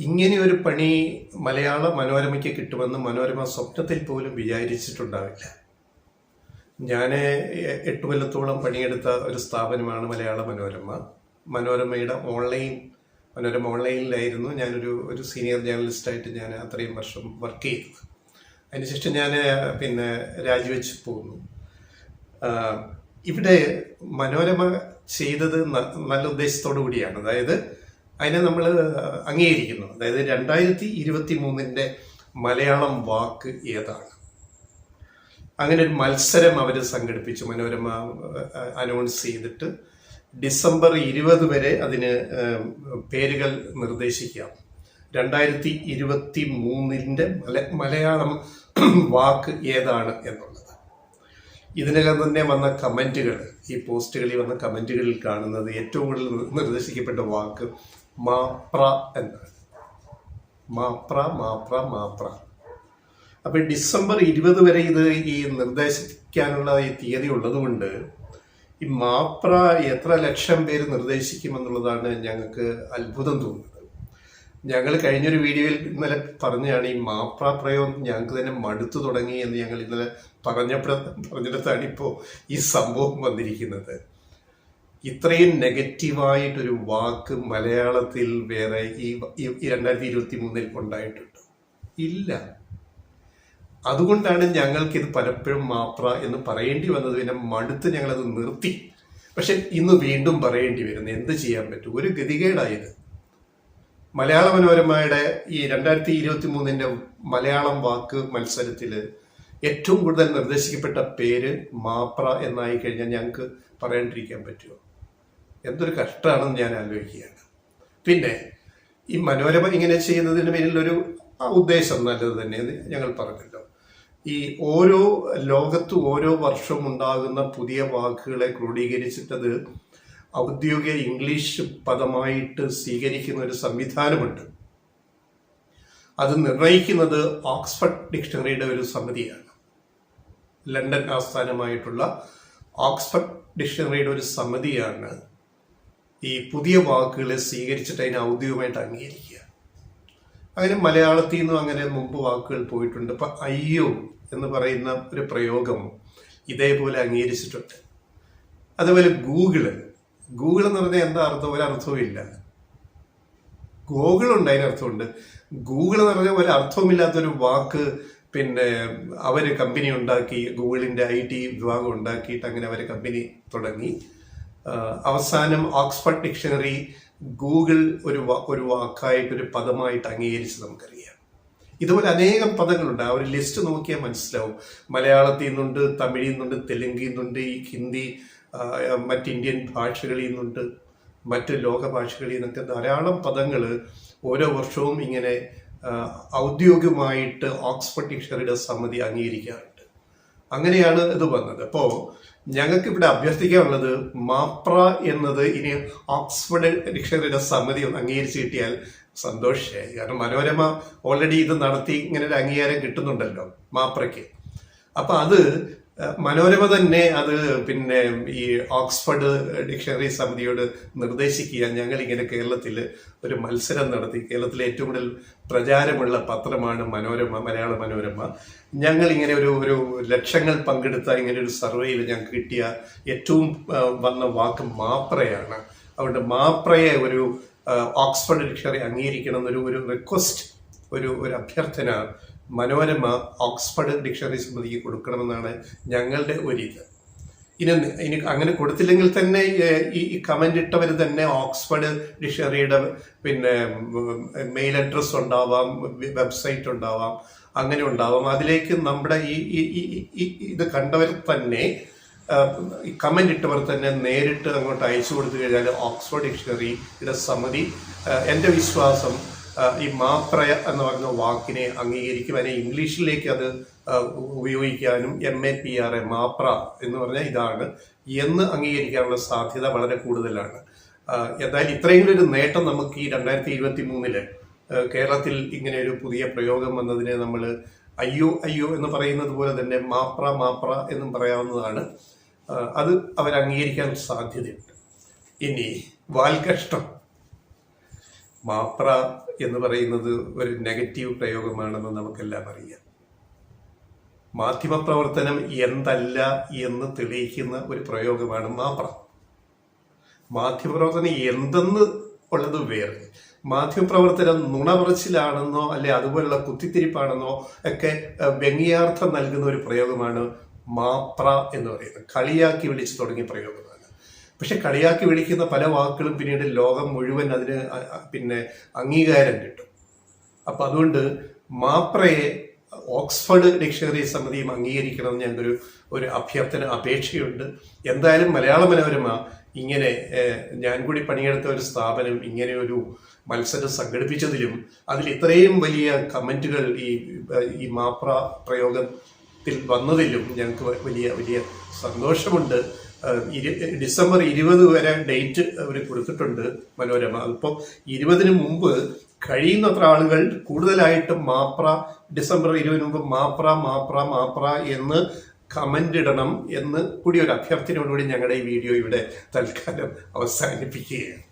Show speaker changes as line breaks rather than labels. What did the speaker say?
ഇങ്ങനെ ഒരു പണി മലയാള മനോരമയ്ക്ക് കിട്ടുമെന്ന് മനോരമ സ്വപ്നത്തിൽ പോലും വിചാരിച്ചിട്ടുണ്ടാവില്ല. ഞാൻ 8 കൊല്ലത്തോളം പണിയെടുത്ത ഒരു സ്ഥാപനമാണ് മലയാള മനോരമ. മനോരമ ഓൺലൈനിലായിരുന്നു ഞാനൊരു സീനിയർ ജേർണലിസ്റ്റായിട്ട് ഞാൻ അത്രയും വർഷം വർക്ക് ചെയ്തത്. അതിനുശേഷം ഞാൻ രാജിവെച്ച് പോകുന്നു. ഇവിടെ മനോരമ ചെയ്തത് നല്ല ഉദ്ദേശത്തോടു കൂടിയാണ്. അതായത് അതിനെ നമ്മൾ അംഗീകരിക്കുന്നു. അതായത് 2023 മലയാളം വാക്ക് ഏതാണ്, അങ്ങനെ ഒരു മത്സരം അവർ സംഘടിപ്പിച്ചു. മനോരമ അനൗൺസ് ചെയ്തിട്ട് ഡിസംബർ 20 വരെ അതിന് പേരുകൾ നിർദ്ദേശിക്കാം. 2023 മലയാളം വാക്ക് ഏതാണ് എന്നുള്ളത്. ഇതിനകം തന്നെ വന്ന കമന്റുകൾ, ഈ പോസ്റ്റുകളിൽ വന്ന കമന്റുകളിൽ കാണുന്നത് ഏറ്റവും കൂടുതൽ നിർദ്ദേശിക്കപ്പെട്ട വാക്ക് മാപ്ര എന്നാണ്. മാപ്ര. അപ്പൊ ഡിസംബർ 20 വരെ ഈ നിർദ്ദേശിക്കാനുള്ള ഈ തീയതി ഉള്ളതുകൊണ്ട് ഈ മാപ്ര എത്ര ലക്ഷം പേര് നിർദ്ദേശിക്കുമെന്നുള്ളതാണ് ഞങ്ങൾക്ക് അത്ഭുതം തോന്നുന്നത്. ഞങ്ങൾ കഴിഞ്ഞൊരു വീഡിയോയിൽ ഇന്നലെ പറഞ്ഞാണ് ഈ മാപ്ര പ്രയോഗം ഞങ്ങൾക്ക് തന്നെ മടുത്തു തുടങ്ങി എന്ന് ഞങ്ങൾ ഇന്നലെ പറഞ്ഞിടത്താണ് ഇപ്പോൾ ഈ സംഭവം വന്നിരിക്കുന്നത്. ഇത്രയും നെഗറ്റീവായിട്ടൊരു വാക്ക് മലയാളത്തിൽ വേറെ ഈ 2023 ഉണ്ടായിട്ടുണ്ട് ഇല്ല. അതുകൊണ്ടാണ് ഞങ്ങൾക്കിത് പലപ്പോഴും മാപ്ര എന്ന് പറയേണ്ടി വന്നത്. പിന്നെ മടുത്ത് ഞങ്ങളത് നിർത്തി. പക്ഷെ ഇന്ന് വീണ്ടും പറയേണ്ടി വരുന്നു. എന്ത് ചെയ്യാൻ പറ്റും? ഒരു ഗതികേടായത്. മലയാള മനോരമയുടെ ഈ 2023 മലയാളം വാക്ക് മത്സരത്തിൽ ഏറ്റവും കൂടുതൽ നിർദ്ദേശിക്കപ്പെട്ട പേര് മാപ്ര എന്നായി കഴിഞ്ഞാൽ ഞങ്ങൾക്ക് പറയാണ്ടിരിക്കാൻ പറ്റുമോ? എന്തൊരു കഷ്ടമാണെന്ന് ഞാൻ ആലോചിക്കുകയാണ്. പിന്നെ ഈ മനോരമ ഇങ്ങനെ ചെയ്യുന്നതിന് പിന്നിലൊരു ഉദ്ദേശം നല്ലത് തന്നെ ഞങ്ങൾ പറഞ്ഞല്ലോ. ഈ ലോകത്ത് ഓരോ വർഷം ഉണ്ടാകുന്ന പുതിയ വാക്കുകളെ ക്രോഡീകരിച്ചിട്ടത് ഔദ്യോഗിക ഇംഗ്ലീഷ് പദമായിട്ട് സ്വീകരിക്കുന്ന ഒരു സംവിധാനമുണ്ട്. അത് നിർണയിക്കുന്നത് ഓക്സ്ഫോർഡ് ഡിക്ഷണറിയുടെ ഒരു സമിതിയാണ്. ലണ്ടൻ ആസ്ഥാനമായിട്ടുള്ള ഓക്സ്ഫോർഡ് ഡിക്ഷണറിയുടെ ഒരു സമിതിയാണ് ഈ പുതിയ വാക്കുകളെ സ്വീകരിച്ചിട്ട് അതിനെ ഔദ്യോഗികമായിട്ട് അംഗീകരിക്കുക. അങ്ങനെ മലയാളത്തിൽ നിന്നും അങ്ങനെ മുമ്പ് വാക്കുകൾ പോയിട്ടുണ്ട്. ഇപ്പൊ അയ്യോ എന്ന് പറയുന്ന ഒരു പ്രയോഗം ഇതേപോലെ അംഗീകരിച്ചിട്ടുണ്ട്. അതുപോലെ ഗൂഗിൾ എന്ന് പറഞ്ഞാൽ എന്താ അർത്ഥം? ഒരർത്ഥവും ഇല്ല. ഗൂഗിളുണ്ട്, അതിനർത്ഥമുണ്ട്. ഗൂഗിൾ എന്ന് പറഞ്ഞാൽ ഒരർത്ഥവുമില്ലാത്തൊരു വാക്ക് അവര് കമ്പനി ഉണ്ടാക്കി, ഗൂഗിളിന്റെ IT വിഭാഗം ഉണ്ടാക്കിയിട്ട് അങ്ങനെ അവര് കമ്പനി തുടങ്ങി. അവസാനം ഓക്സ്ഫോർഡ് ഡിക്ഷണറി ഗൂഗിൾ ഒരു വാക്കായിട്ട് ഒരു പദമായിട്ട് അംഗീകരിച്ച് നമുക്കറിയാം. ഇതുപോലെ അനേകം പദങ്ങളുണ്ട്. ആ ഒരു ലിസ്റ്റ് നോക്കിയാൽ മനസ്സിലാവും. മലയാളത്തിൽ നിന്നുണ്ട്, തമിഴിൽ നിന്നുണ്ട്, തെലുങ്കിൽ നിന്നുണ്ട്, ഹിന്ദി, മറ്റ് ഇന്ത്യൻ ഭാഷകളിൽ നിന്നുണ്ട്, മറ്റ് ലോക ഭാഷകളിൽ നിന്നൊക്കെ ധാരാളം പദങ്ങൾ ഓരോ വർഷവും ഇങ്ങനെ ഔദ്യോഗികമായിട്ട് ഓക്സ്ഫോർഡ് ഡിക്ഷണറിയുടെ സമിതി അംഗീകരിക്കാറുണ്ട്. അങ്ങനെയാണ് ഇത് വന്നത്. അപ്പോൾ ഞങ്ങൾക്ക് ഇവിടെ അഭ്യർത്ഥിക്കാനുള്ളത് മാപ്ര എന്നത് ഇനി ഓക്സ്ഫോർഡ് ഡിക്ഷണറിയുടെ സമിതി ഒന്ന് അംഗീകരിച്ച് കിട്ടിയാൽ സന്തോഷമായി. കാരണം മനോരമ ഓൾറെഡി ഇത് നടത്തി ഇങ്ങനെ ഒരു അംഗീകാരം കിട്ടുന്നുണ്ടല്ലോ മാപ്രയ്ക്ക്. അപ്പൊ അത് മനോരമ തന്നെ അത് ഈ ഓക്സ്ഫോർഡ് ഡിക്ഷണറി സമിതിയോട് നിർദ്ദേശിക്കുക. ഞങ്ങൾ ഇങ്ങനെ കേരളത്തിൽ ഒരു മത്സരം നടത്തി. കേരളത്തിലെ ഏറ്റവും കൂടുതൽ പ്രചാരമുള്ള പത്രമാണ് മലയാള മനോരമ. ഞങ്ങൾ ഇങ്ങനെ ഒരു ലക്ഷങ്ങൾ പങ്കെടുത്ത ഇങ്ങനെ ഒരു സർവേയിൽ ഞങ്ങൾക്ക് കിട്ടിയ ഏറ്റവും വന്ന വാക്ക് മാപ്രയാണ്. അതുകൊണ്ട് മാപ്രയെ ഒരു ഓക്സ്ഫോർഡ് ഡിക്ഷണറി അംഗീകരിക്കണം എന്നൊരു റിക്വസ്റ്റ്, ഒരു അഭ്യർത്ഥന മനോരമ ഓക്സ്ഫോർഡ് ഡിക്ഷണറി സമിതിക്ക് കൊടുക്കണമെന്നാണ് ഞങ്ങളുടെ ഒരിത്. ഇനി അങ്ങനെ കൊടുത്തില്ലെങ്കിൽ തന്നെ ഈ കമന്റ് ഇട്ടവർ തന്നെ ഓക്സ്ഫോർഡ് ഡിക്ഷണറിയുടെ മെയിൽ അഡ്രസ് ഉണ്ടാവാം, വെബ്സൈറ്റ് ഉണ്ടാവാം, അങ്ങനെ ഉണ്ടാവാം. അതിലേക്ക് നമ്മുടെ ഇത് കണ്ടവർ തന്നെ കമന്റ് ഇട്ടവർ തന്നെ നേരിട്ട് അങ്ങോട്ട് അയച്ചു കൊടുത്തു കഴിഞ്ഞാൽ ഓക്സ്ഫോർഡ് ഡിക്ഷണറിയുടെ സമിതി എൻ്റെ വിശ്വാസം ഈ മാപ്ര എന്ന് പറഞ്ഞ വാക്കിനെ അംഗീകരിക്കും. അതിനെ ഇംഗ്ലീഷിലേക്ക് അത് ഉപയോഗിക്കാനും MAPRA മാപ്ര എന്ന് പറഞ്ഞാൽ ഇതാണ് എന്ന് അംഗീകരിക്കാനുള്ള സാധ്യത വളരെ കൂടുതലാണ്. എന്തായാലും ഇത്രയും ഒരു നേട്ടം നമുക്ക് ഈ 2023 കേരളത്തിൽ ഇങ്ങനെ ഒരു പുതിയ പ്രയോഗം വന്നതിനെ നമ്മൾ അയ്യോ എന്ന് പറയുന്നത് പോലെ തന്നെ മാപ്ര എന്നും പറയാവുന്നതാണ്. അത് അവർ അംഗീകരിക്കാൻ സാധ്യതയുണ്ട്. ഇനി വാൽകഷ്ടം. മാപ്ര എന്ന് പറയുന്നത് ഒരു നെഗറ്റീവ് പ്രയോഗമാണെന്ന് നമുക്കെല്ലാം അറിയാം. മാധ്യമപ്രവർത്തനം എന്തല്ല എന്ന് തെളിയിക്കുന്ന ഒരു പ്രയോഗമാണ് മാപ്ര. മാധ്യമപ്രവർത്തനം എന്തെന്ന് ഉള്ളത് വേറെ. മാധ്യമപ്രവർത്തനം നുണ പറച്ചിലാണെന്നോ അല്ലെ അതുപോലുള്ള കുത്തിത്തിരിപ്പാണെന്നോ ഒക്കെ വ്യംഗ്യാർത്ഥം നൽകുന്ന ഒരു പ്രയോഗമാണ് മാപ്ര എന്ന് പറയുന്നത്. കളിയാക്കി വിളിച്ചു തുടങ്ങിയ പ്രയോഗമാണ്. പക്ഷെ കളിയാക്കി വിളിക്കുന്ന പല വാക്കുകളും പിന്നീട് ലോകം മുഴുവൻ അതിന് അംഗീകാരം കിട്ടും. അപ്പൊ അതുകൊണ്ട് മാപ്രയെ ഓക്സ്ഫോർഡ് ഡിക്ഷണറി സമിതിയും അംഗീകരിക്കണമെന്ന് ഞങ്ങൾക്കൊരു അപേക്ഷയുണ്ട്. എന്തായാലും മലയാള മനോരമ ഇങ്ങനെ ഞാൻ കൂടി പണിയെടുത്ത ഒരു സ്ഥാപനം ഇങ്ങനെ ഒരു മത്സരം സംഘടിപ്പിച്ചതിലും അതിൽ ഇത്രയും വലിയ കമന്റുകൾ ഈ മാപ്ര പ്രയോഗത്തിൽ വന്നതിലും ഞങ്ങൾക്ക് വലിയ വലിയ സന്തോഷമുണ്ട്. ഡിസംബർ 20 വരെ ഡേറ്റ് അവർ കൊടുത്തിട്ടുണ്ട് മനോരമ. അതിപ്പോൾ 20-ന് മുമ്പ് കഴിയുന്നത്ര ആളുകൾ കൂടുതലായിട്ടും മാപ്ര ഡിസംബർ 20-ന് മുമ്പ് മാപ്ര എന്ന് കമന്റ് ഇടണം എന്ന് കൂടി ഒരു അഭ്യർത്ഥനയോടുകൂടി ഞങ്ങളുടെ ഈ വീഡിയോ ഇവിടെ തൽക്കാലം അവസാനിപ്പിക്കുകയാണ്.